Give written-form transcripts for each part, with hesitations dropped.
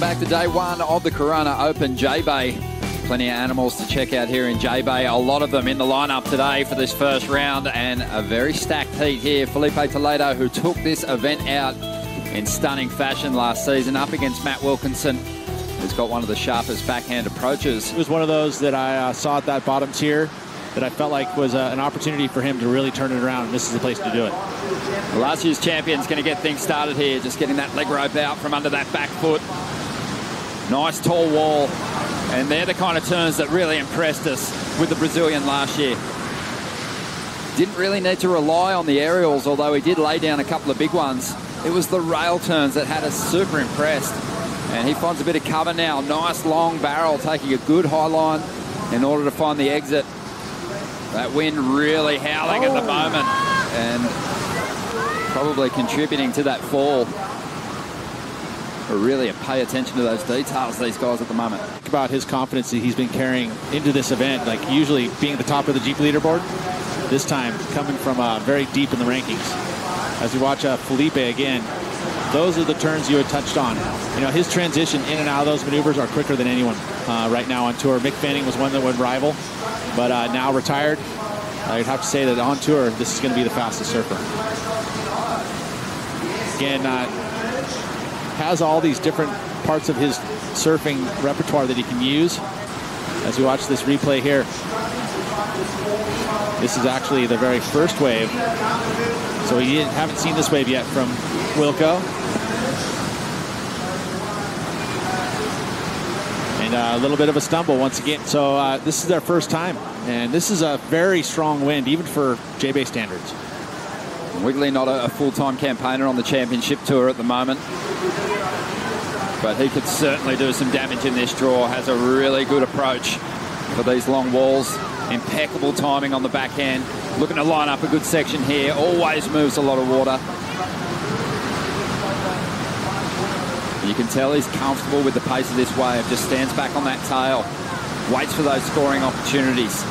back to day one of the Corona Open J-Bay. Plenty of animals to check out here in J-Bay. A lot of them in the lineup today for this first round, and a very stacked heat here. Filipe Toledo, who took this event out in stunning fashion last season, up against Matt Wilkinson, who's got one of the sharpest backhand approaches. It was one of those that I saw at that bottom tier that I felt like was an opportunity for him to really turn it around, and this is the place to do it. Well, last year's champion's going to get things started here, just getting that leg rope out from under that back foot. Nice tall wall, and they're the kind of turns that really impressed us with the Brazilian last year. Didn't really need to rely on the aerials, although he did lay down a couple of big ones. It was the rail turns that had us super impressed. And he finds a bit of cover now. Nice long barrel, taking a good high line in order to find the exit. That wind really howling at the moment and probably contributing to that fall. But really pay attention to those details, these guys at the moment. Think about his confidence that he's been carrying into this event, like usually being at the top of the Jeep leaderboard. This time coming from very deep in the rankings. As we watch Filipe again, those are the turns you had touched on. You know, his transition in and out of those maneuvers are quicker than anyone right now on tour. Mick Fanning was one that would rival, but now retired. You'd have to say that on tour, this is going to be the fastest surfer. Again, has all these different parts of his surfing repertoire that he can use. As we watch this replay here, this is actually the very first wave. So we haven't seen this wave yet from Wilco. And a little bit of a stumble once again. So this is their first time. And this is a very strong wind, even for J-Bay standards. Wiggolly not a full-time campaigner on the championship tour at the moment. But he could certainly do some damage in this draw. Has a really good approach for these long walls. Impeccable timing on the backhand. Looking to line up a good section here. Always moves a lot of water. You can tell he's comfortable with the pace of this wave. Just stands back on that tail. Waits for those scoring opportunities.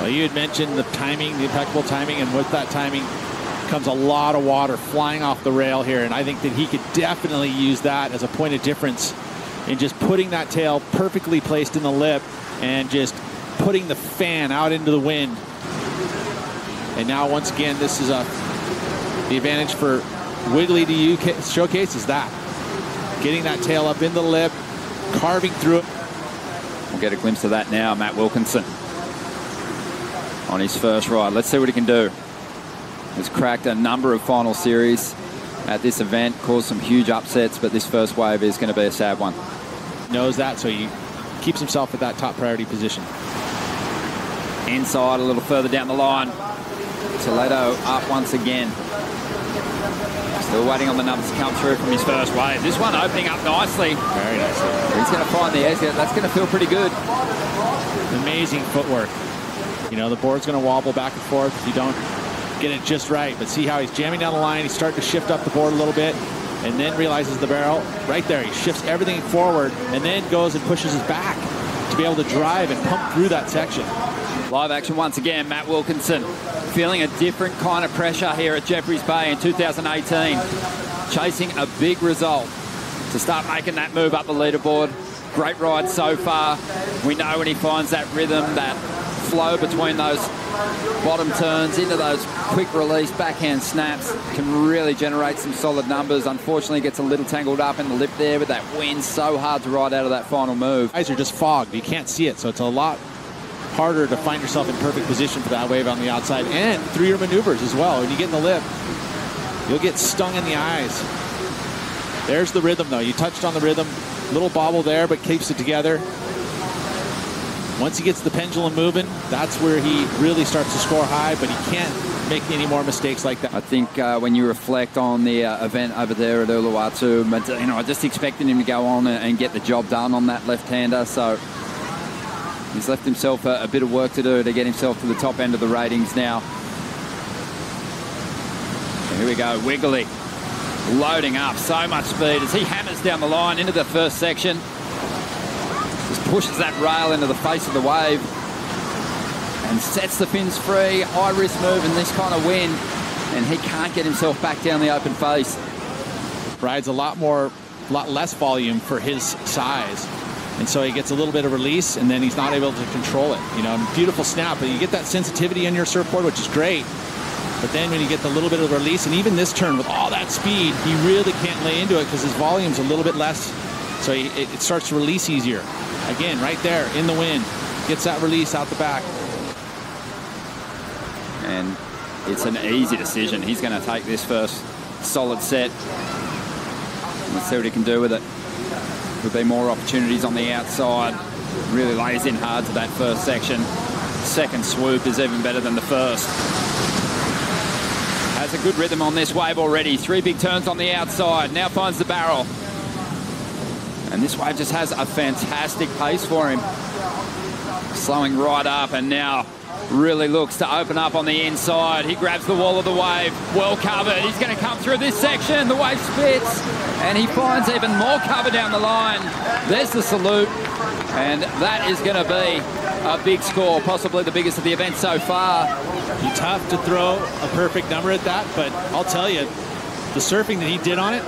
Well, you had mentioned the timing, the impeccable timing, and with that timing comes a lot of water flying off the rail here, and I think that he could definitely use that as a point of difference in just putting that tail perfectly placed in the lip and just putting the fan out into the wind. And now, once again, this is the advantage for Wiggolly to showcase is that. Getting that tail up in the lip, carving through it. We'll get a glimpse of that now, Matt Wilkinson on his first ride. Let's see what he can do. He's cracked a number of final series at this event, caused some huge upsets, but this first wave is going to be a sad one. Knows that, so he keeps himself at that top priority position. Inside, a little further down the line. Toledo up once again. Still waiting on the numbers to come through from his first wave. This one opening up nicely. Very nicely. He's going to find the exit. That's going to feel pretty good. Amazing footwork. You know, the board's going to wobble back and forth if you don't get it just right. But see how he's jamming down the line. He's starting to shift up the board a little bit and then realizes the barrel. Right there, he shifts everything forward and then goes and pushes his back to be able to drive and pump through that section. Live action once again, Matt Wilkinson feeling a different kind of pressure here at Jeffreys Bay in 2018. Chasing a big result to start making that move up the leaderboard. Great ride so far. We know when he finds that rhythm, that flow between those bottom turns into those quick release backhand snaps, can really generate some solid numbers. Unfortunately, gets a little tangled up in the lip there, but that wind so hard to ride out of that final move. Eyes are just fogged. You can't see it, so it's a lot harder to find yourself in perfect position for that wave on the outside and through your maneuvers as well. When you get in the lip, you'll get stung in the eyes. There's the rhythm, though. You touched on the rhythm. Little bobble there, but keeps it together. Once he gets the pendulum moving, that's where he really starts to score high, but he can't make any more mistakes like that. I think when you reflect on the event over there at Uluwatu, but, you know, I just expected him to go on and get the job done on that left-hander, so he's left himself a bit of work to do to get himself to the top end of the ratings now. And here we go, Wiggolly loading up, so much speed as he hammers down the line into the first section. Just pushes that rail into the face of the wave and sets the fins free. High risk move in this kind of wind, and he can't get himself back down the open face. rides a lot less volume for his size. And so he gets a little bit of release, and then he's not able to control it. You know, beautiful snap, but you get that sensitivity on your surfboard, which is great. But then when you get the little bit of release, and even this turn with all that speed, he really can't lay into it because his volume's a little bit less. So it starts to release easier. Again, right there in the wind, gets that release out the back. And it's an easy decision. He's going to take this first solid set. Let's see what he can do with it. There'll be more opportunities on the outside. Really lays in hard to that first section. Second swoop is even better than the first. Has a good rhythm on this wave already. 3 big turns on the outside. Now finds the barrel. And this wave just has a fantastic pace for him. Slowing right up, and now really looks to open up on the inside. He grabs the wall of the wave. Well covered. He's going to come through this section. The wave spits, and he finds even more cover down the line. There's the salute, and that is going to be a big score, possibly the biggest of the event so far. It's tough to throw a perfect number at that, but I'll tell you, the surfing that he did on it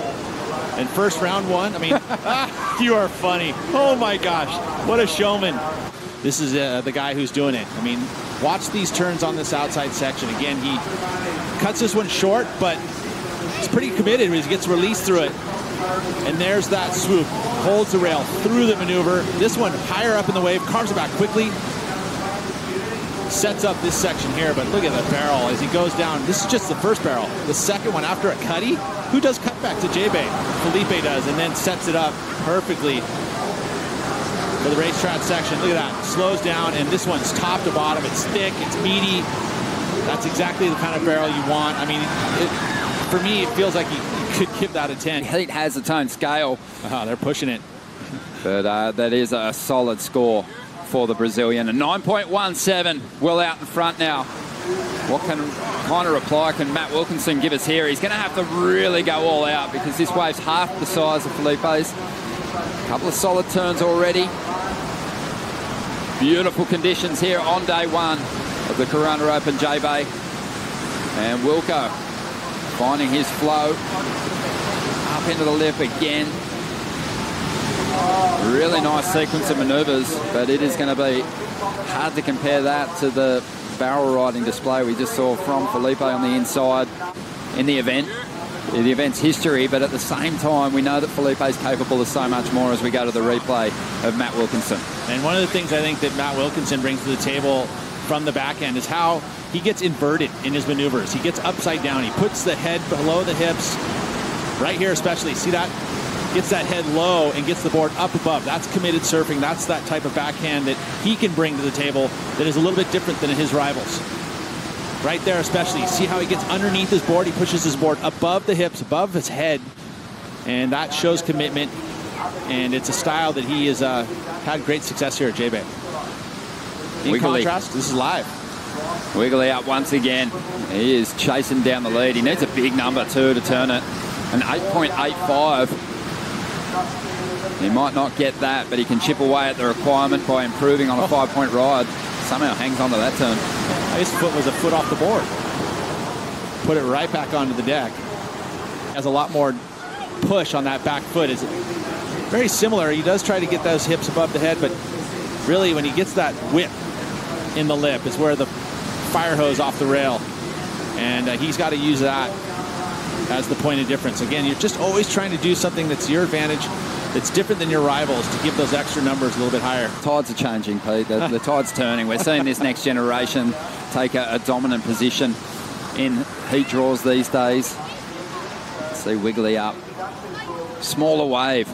in first round one, I mean, you are funny. Oh my gosh, what a showman. This is the guy who's doing it. I mean, watch these turns on this outside section. Again, he cuts this one short, but he's pretty committed when he gets released through it. And there's that swoop. Holds the rail through the maneuver. This one higher up in the wave, carves it back quickly. Sets up this section here, but look at the barrel as he goes down. This is just the first barrel. The second one after a cutty. Who does cutback to J-Bay? Filipe does, and then sets it up perfectly for the racetrack section. Look at that. Slows down, and this one's top to bottom. It's thick, it's meaty. That's exactly the kind of barrel you want. I mean, for me, it feels like you could give that a 10. Heat has its own scale. They're pushing it. But that is a solid score for the Brazilian. A 9.17, well out in front now. What kind of reply can Matt Wilkinson give us here? He's going to have to really go all out because this wave's half the size of Filipe's. A couple of solid turns already. Beautiful conditions here on day one of the Corona Open J-Bay. And Wilco finding his flow. Up into the lip again. Really nice sequence of manoeuvres, but it is going to be hard to compare that to the barrel riding display we just saw from Filipe on the inside in the event's history. But at the same time, we know that Filipe is capable of so much more as we go to the replay of Matt Wilkinson. And one of the things I think that Matt Wilkinson brings to the table from the back end is how he gets inverted in his maneuvers. He gets upside down. He puts the head below the hips. Right here especially. See that? Gets that head low and gets the board up above. That's committed surfing. That's that type of backhand that he can bring to the table that is a little bit different than his rivals. Right there especially. See how he gets underneath his board? He pushes his board above the hips, above his head. And that shows commitment. And it's a style that he has had great success here at J-Bay. In Wiggolly. contrast, this is live. Wiggolly up once again. He is chasing down the lead. He needs a big number too to turn it. An 8.85. He might not get that, but he can chip away at the requirement by improving on a 5-point ride. Somehow hangs on to that turn. His foot was a foot off the board. Put it right back onto the deck. Has a lot more push on that back foot. Is very similar. He does try to get those hips above the head, but really when he gets that whip in the lip is where the fire hose off the rail. And he's got to use that as the point of difference. Again, you're just always trying to do something that's your advantage, that's different than your rivals, to give those extra numbers a little bit higher. Tides are changing, Pete. The tide's turning. We're seeing this next generation take a dominant position in heat draws these days. Let's see Wiggolly up. Smaller wave.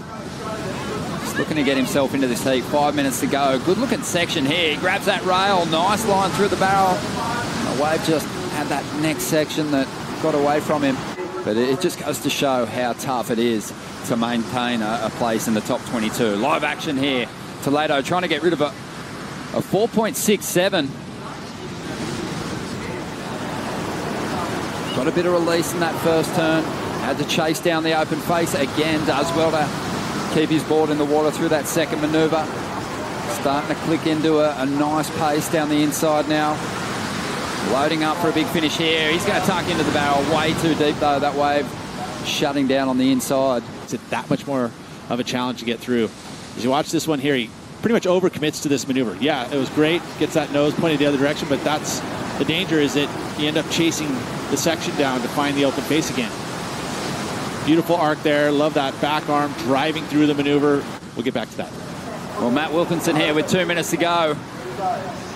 Just looking to get himself into this heat. 5 minutes to go. Good looking section here. He grabs that rail. Nice line through the barrel. The wave just had that next section that got away from him. But it just goes to show how tough it is to maintain a place in the top 22. Live action here. Toledo trying to get rid of a 4.67. Got a bit of release in that first turn. Had to chase down the open face. Again, does well to keep his board in the water through that second manoeuvre. Starting to click into a nice pace down the inside now. Loading up for a big finish here. He's going to tuck into the barrel. Way too deep, though, that wave. shutting down on the inside. It's that much more of a challenge to get through. As you watch this one here, he pretty much overcommits to this maneuver. Yeah, it was great. Gets that nose pointed the other direction, but that's the danger, is that you end up chasing the section down to find the open face again. Beautiful arc there. Love that back arm driving through the maneuver. We'll get back to that. Well, Matt Wilkinson here with 2 minutes to go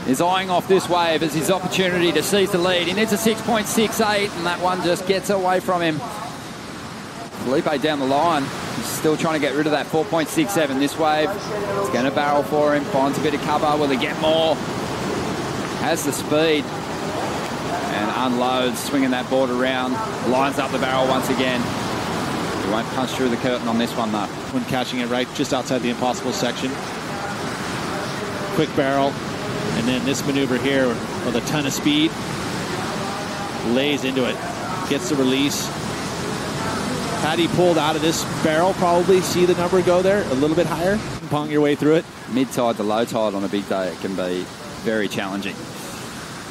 is eyeing off this wave as his opportunity to seize the lead. He needs a 6.68, and that one just gets away from him. Filipe down the line. He's still trying to get rid of that 4.67. This wave, it's going to barrel for him. Finds a bit of cover. Will he get more? Has the speed. And unloads, swinging that board around. Lines up the barrel once again. He won't punch through the curtain on this one, though. When catching it right just outside the impossible section. Quick barrel. And then this maneuver here with a ton of speed. Lays into it. Gets the release. Had he pulled out of this barrel, probably see the number go there a little bit higher. Pong your way through it. Mid-tide to low tide on a big day, it can be very challenging.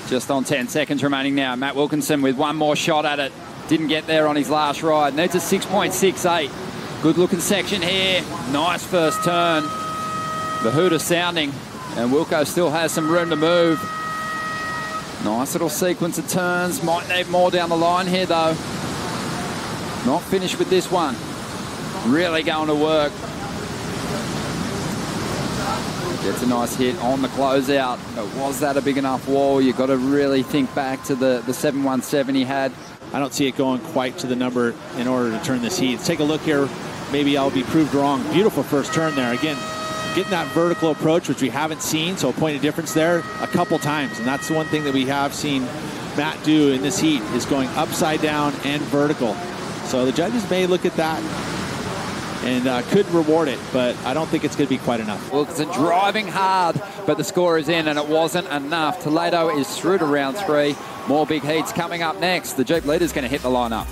Just on 10 seconds remaining now. Matt Wilkinson with one more shot at it. Didn't get there on his last ride. Needs a 6.68. Good looking section here. Nice first turn. The hooter sounding. And Wilco still has some room to move. Nice little sequence of turns. Might need more down the line here, though. Not finished with this one. Really going to work. Gets a nice hit on the closeout. But was that a big enough wall? You've got to really think back to the 717 he had. I don't see it going quite to the number in order to turn this heat. Let's take a look here. Maybe I'll be proved wrong. Beautiful first turn there. Again, getting that vertical approach, which we haven't seen, so a point of difference there a couple times. And that's the one thing that we have seen Matt do in this heat, is going upside down and vertical. So the judges may look at that and could reward it, but I don't think it's going to be quite enough. Wilkinson driving hard, but the score is in, and it wasn't enough. Toledo is through to round 3. More big heats coming up next. The Jeep leader's going to hit the lineup.